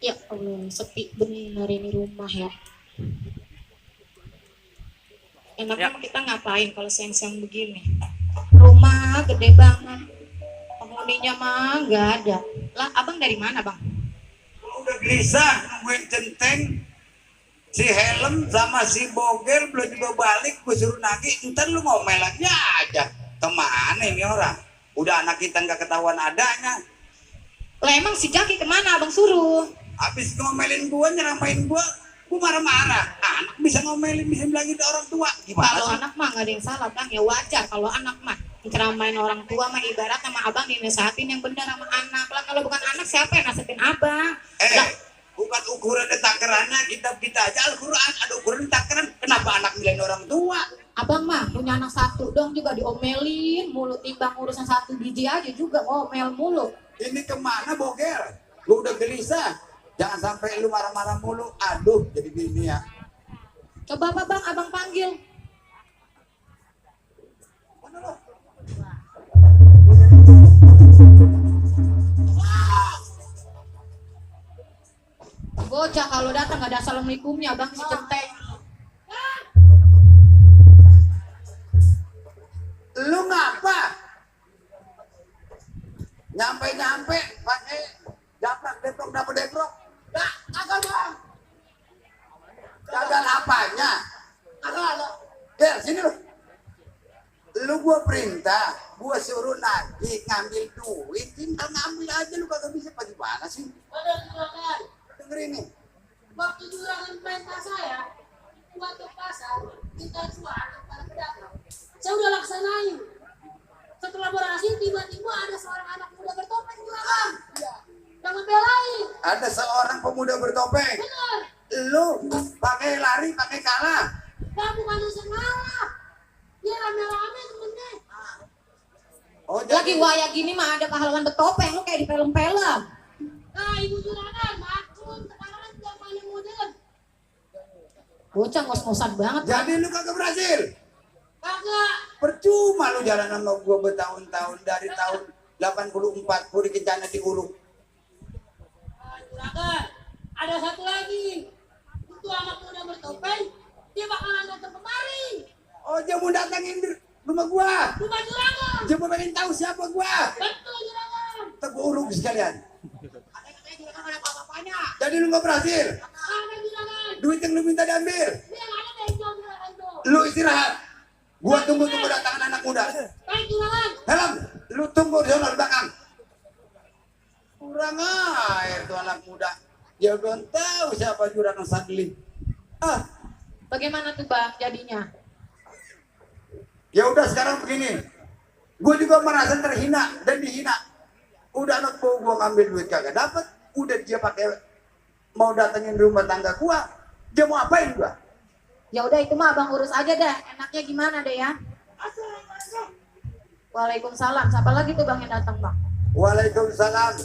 Ya Allah, sepi bener ini rumah ya. Enaknya kita ngapain kalau siang-siang begini? Rumah gede banget, penghuninya mah nggak ada. Lah, abang dari mana bang? Udah gelisah nungguin centeng, si helm sama si bogel belum juga balik, gue suruh nagih, ntar lu ngomel lagi aja. Kemana ini orang? Udah anak kita nggak ketahuan adanya. Lah emang si Jaki kemana abang suruh? Habis ngomelin gue, nyeramain gue marah-marah. Anak bisa ngomelin, bisa bilangin orang tua. Gimana Kalau sih? anak mah nggak ada yang salah bang, ya wajar kalau anak mah ceramain orang tua mah ibarat sama abang dinasehatin yang benar sama anak. Lah kalau bukan anak siapa yang nasihatin abang? Lah, Bukan ukuran takarannya, kita aja Al-Quran ada ukuran takaran. Kenapa anak bilangin orang tua? abang mah punya anak satu dong juga diomelin mulu, timbang urusan satu biji aja juga ngomel mulu. Ini kemana bogel? Gue udah gelisah. Jangan sampai lu marah-marah mulu. Aduh, jadi gini ya. Coba apa bang, abang panggil. Mana lo? Bocah kalau datang gak ada assalamualaikumnya bang, si centeng. Lu ngapa? Nyampe pakai japrak deprok. Nah, kagak bang. Gagal apanya? Kagak. Ger, sini lu gua perintah, gua suruh nagih ngambil duit, tinggal ngambil aja, lu kagak bisa bagaimana sih? Ada juragan. Dengerin nih. Waktu juragan perintah saya buat ke pasar minta suara para pedagang. Saya udah laksanain. Setelah berhasil tiba-tiba ada seorang anak muda bertopeng juragan. Yang membelain. Ada seorang pemuda bertopeng. Benar. Lu pakai lari, pakai kalah. Nah, bukannya sengalah. Dia rame-rame temennya. Oh, Lagi waya gini mah ada pahlawan bertopeng, lu kayak di film-film. Nah, ibu juragan maklum sekarang kan zamannya modern. Bocah ngos-ngosan banget. jadi lu kagak berhasil. Kagak. Percuma lu jalan sama gua bertahun-tahun, dari tahun 84 gua dikencana di hulu. Nah, juragan, ada satu lagi. Itu anak muda bertopeng, dia bakalan datang kemari. Oh, dia mau datangin rumah gua. Rumah juragan. Dia mau pengen tahu siapa gua. Betul juragan. Teguh uruk sekalian. Katanya juragan ada apa-apanya. Jadi lu gak berhasil. Ada juragan. Duit yang lu minta diambil. Dia nggak ada dari jauh juragan tuh. Lu istirahat. Gua tunggu kedatangan anak muda. Baik juragan. Helm, lu tunggu di sana di belakang. Kurang air tuh anak muda. Dia belum tahu siapa juragan Sadli. Bagaimana tuh Bang jadinya? Ya udah sekarang begini. Gue juga merasa terhina dan dihina. Udah anak gue ngambil duit kagak dapat. Udah dia pakai mau datengin rumah tangga gua. Dia mau apain gua? Ya udah itu mah Abang urus aja dah. Enaknya gimana deh ya? Waalaikumsalam. Siapa lagi tuh Bang yang datang Bang? Waalaikumsalam.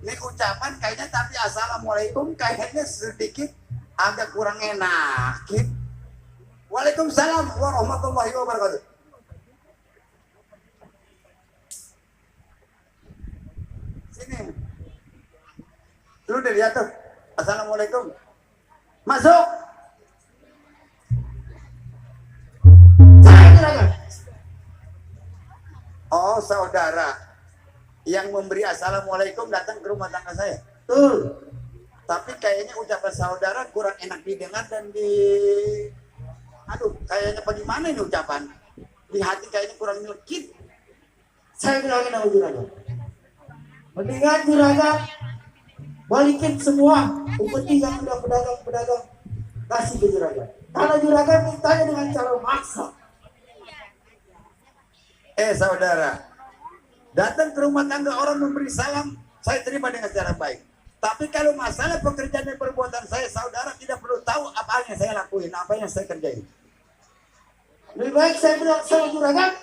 Ini ucapan kayaknya tapi assalamualaikum kayaknya sedikit agak kurang enak. Waalaikumsalam warahmatullahi wabarakatuh. Sini. Lu udah lihat tuh. Assalamualaikum. Masuk. Oh, saudara yang memberi assalamualaikum datang ke rumah tangga saya. Tuh. Tapi kayaknya ucapan saudara kurang enak didengar dan aduh, kayaknya bagaimana ini ucapan? Di hati kayaknya kurang nyelkit. Saya bilangin sama juragan. Mendingan juragan balikin semua upeti yang udah pedagang-pedagang kasih ke juragan. Karena juragan mintanya dengan cara maksa. Saudara, datang ke rumah tangga orang memberi salam, saya terima dengan cara baik. Tapi kalau masalah pekerjaan dan perbuatan saya, saudara tidak perlu tahu apa yang saya lakuin, apa yang saya kerjain. Lebih baik saya bilang sama juragan,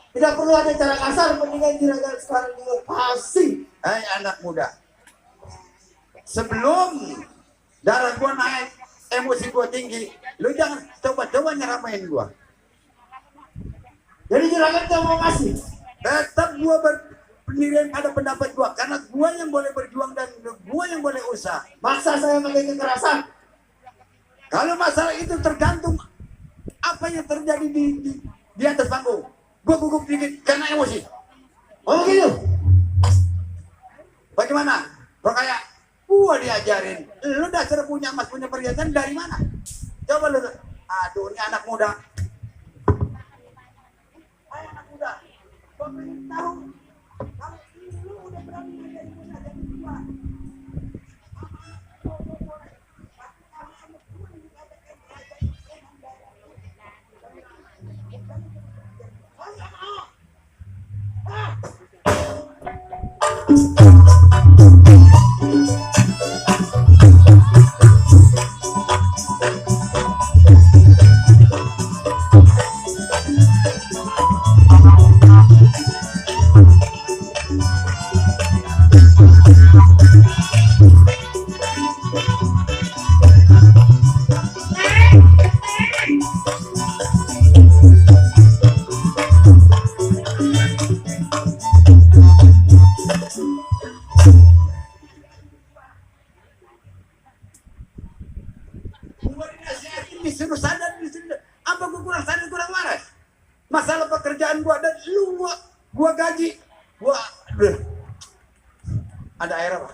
tidak perlu ada cara kasar, mendingan juragan sekarang juga kasih. Hai anak muda, sebelum darah gua naik, emosi gua tinggi, lu jangan coba-coba nyeramain gua. Jadi juragan tidak mau kasih. Tetap gua berpendirian pada pendapat gua, karena gua yang boleh berjuang dan gua yang boleh usaha. Maksa saya pakai kekerasan. Kalau masalah itu tergantung apa yang terjadi di atas panggung. Gua gugup dikit karena emosi. Oh begitu? Bagaimana? Bro kayak gua diajarin, lu dasar punya emas punya perhiasan dari mana? Coba lu, aduh ini anak muda. Hai anak muda, gua pengen tahu kalau lu udah berani ngajarin gua dari gua. Gua dinasihatin disuruh sadar, disuruh apa gua kurang sadar kurang waras. Masalah pekerjaan gua dan lu gua gaji gua ada air apa?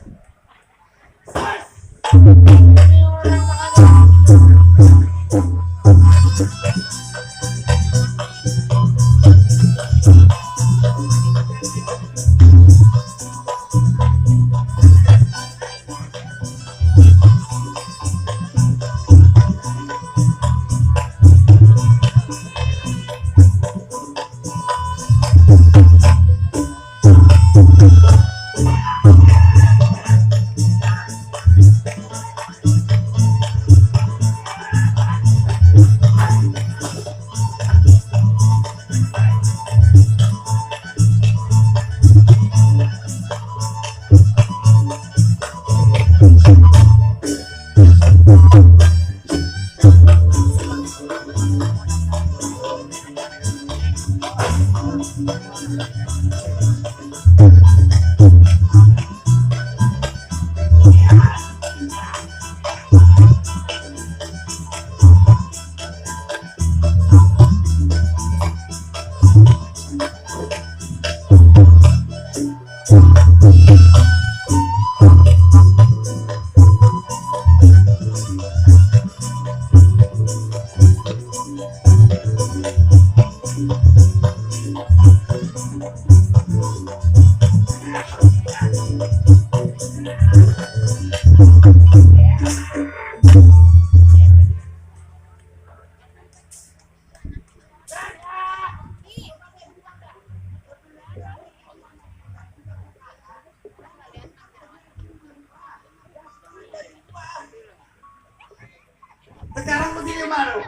Sekarang begini malu.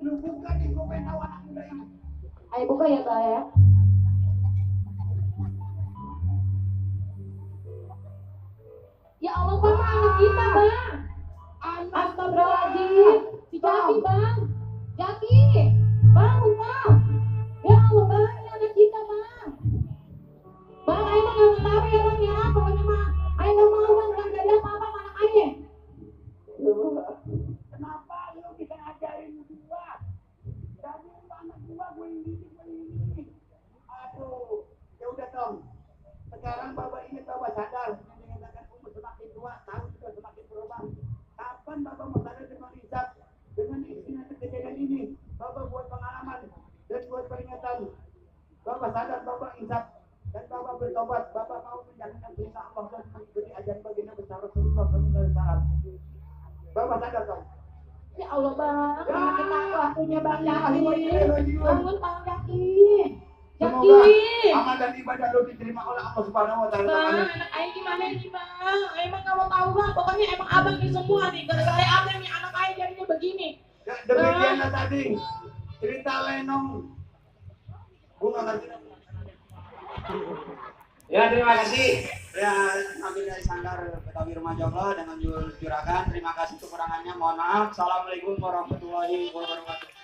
Lu buka di komen awal anak muda ini. Ayo buka ya Pak ya. Ya Allah Bang, anak kita Bang. Astagfirullahaladzim. Si Jaki Bang. Jaki. Bang, Bang. Ya Allah Bang, ini anak kita Bang. Bang, ayo mah nggak tahu ya Bang ya. Pokoknya mah, ayo nggak mau Bang. Nggak ada apa-apa sama anak ayo. Kenapa lu bisa ngajarin gua? Dari anak gua ini. Aduh, ya udah Tom. Sekarang Bapak ini Bapak sadar dengan umur semakin tua, tahun sudah semakin berubah. Kapan Bapak mau sadar dengan hisab dengan istilah kejadian ini? Bapak buat pengalaman dan buat peringatan. Bapak sadar Bapak hisab dan Bapak bertobat. Bapak mau menjalankan perintah Allah dan mengikuti ajaran baginda besar Rasulullah SAW. Bapak sadar Tom. Ya Allah Bang, anak kita waktunya Bang Jaki. Bangun Bang Jaki. Semoga Jaki. amal dan ibadah lu diterima oleh Allah Subhanahu wa taala. Bang, anak Aing gimana nih Bang? Emang nggak mau tahu Bang, pokoknya emang abang ini semua nih. Gara-gara abang nih anak Aing jadinya begini. Ya, demikianlah tadi cerita Lenong. Gua nggak ngerti. Ya terima kasih. Ya kami dari Sanggar Betawi Rumah Jomblo dengan Juragan. Terima kasih kekurangannya. Mohon maaf. Assalamualaikum warahmatullahi wabarakatuh.